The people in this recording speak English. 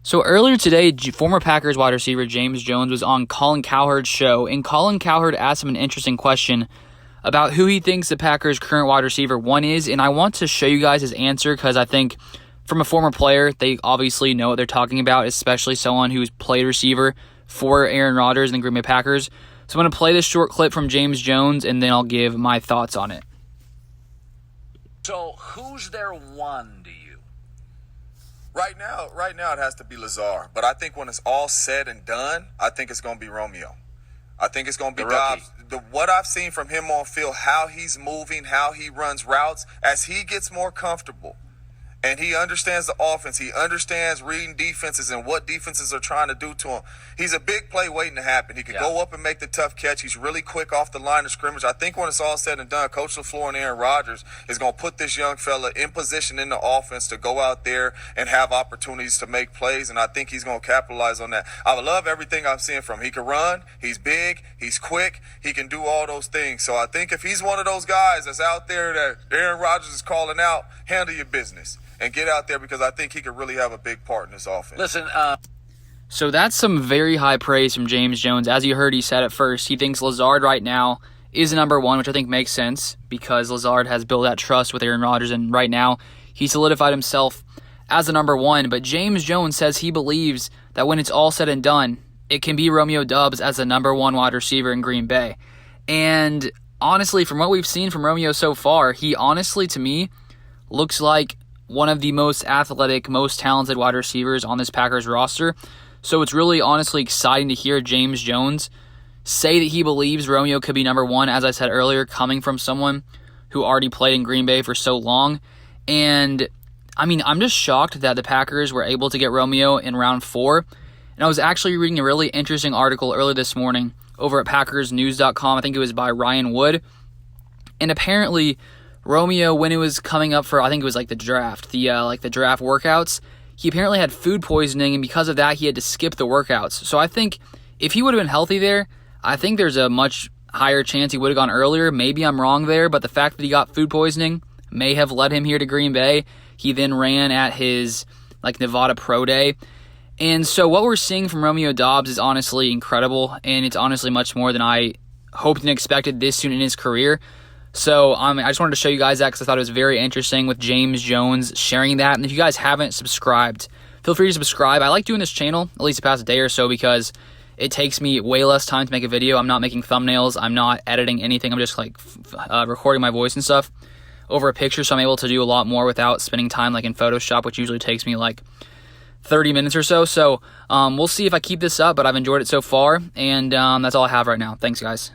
So earlier today, former Packers wide receiver James Jones was on Colin Cowherd's show, and Colin Cowherd asked him an interesting question about who he thinks the Packers' current wide receiver one is, and I want to show you guys his answer because I think from a former player, they obviously know what they're talking about, especially someone who's played receiver for Aaron Rodgers and the Green Bay Packers. So I'm going to play this short clip from James Jones, and then I'll give my thoughts on it. So who's their one to you? Right now it has to be Lazard. But I think when it's all said and done, I think it's going to be Romeo. I think it's going to be Doubs. What I've seen from him on field, how he's moving, how he runs routes, as he gets more comfortable and he understands the offense, he understands reading defenses and what defenses are trying to do to him. He's a big play waiting to happen. He could go up and make the tough catch. He's really quick off the line of scrimmage. I think when it's all said and done, Coach LaFleur and Aaron Rodgers is going to put this young fella in position in the offense to go out there and have opportunities to make plays, and I think he's going to capitalize on that. I love everything I'm seeing from him. He can run, he's big, he's quick, he can do all those things. So I think if he's one of those guys that's out there that Aaron Rodgers is calling out, handle your business and get out there, because I think he could really have a big part in this offense. Listen, So that's some very high praise from James Jones. As you heard, he said at first, he thinks Lazard right now is number one, which I think makes sense because Lazard has built that trust with Aaron Rodgers, and right now he solidified himself as the number one. But James Jones says he believes that when it's all said and done, it can be Romeo Doubs as the number one wide receiver in Green Bay. And honestly, from what we've seen from Romeo so far, he honestly, to me, looks like one of the most athletic, most talented wide receivers on this Packers roster. So it's really honestly exciting to hear James Jones say that he believes Romeo could be number one, as I said earlier, coming from someone who already played in Green Bay for so long. And I mean, I'm just shocked that the Packers were able to get Romeo in round 4. And I was actually reading a really interesting article earlier this morning over at PackersNews.com. I think it was by Ryan Wood. And apparently Romeo, when it was coming up for, I think it was like the draft, the draft workouts, he apparently had food poisoning, and because of that, he had to skip the workouts. So I think if he would have been healthy there, I think there's a much higher chance he would have gone earlier. Maybe I'm wrong there, but the fact that he got food poisoning may have led him here to Green Bay. He then ran at his Nevada Pro Day. And so what we're seeing from Romeo Doubs is honestly incredible, and it's honestly much more than I hoped and expected this soon in his career. So I just wanted to show you guys that because I thought it was very interesting with James Jones sharing that. And if you guys haven't subscribed, feel free to subscribe. I like doing this channel, at least the past day or so, because it takes me way less time to make a video. I'm not making thumbnails. I'm not editing anything. I'm just recording my voice and stuff over a picture, so I'm able to do a lot more without spending time in Photoshop, which usually takes me 30 minutes or so. So we'll see if I keep this up, but I've enjoyed it so far, and that's all I have right now. Thanks, guys.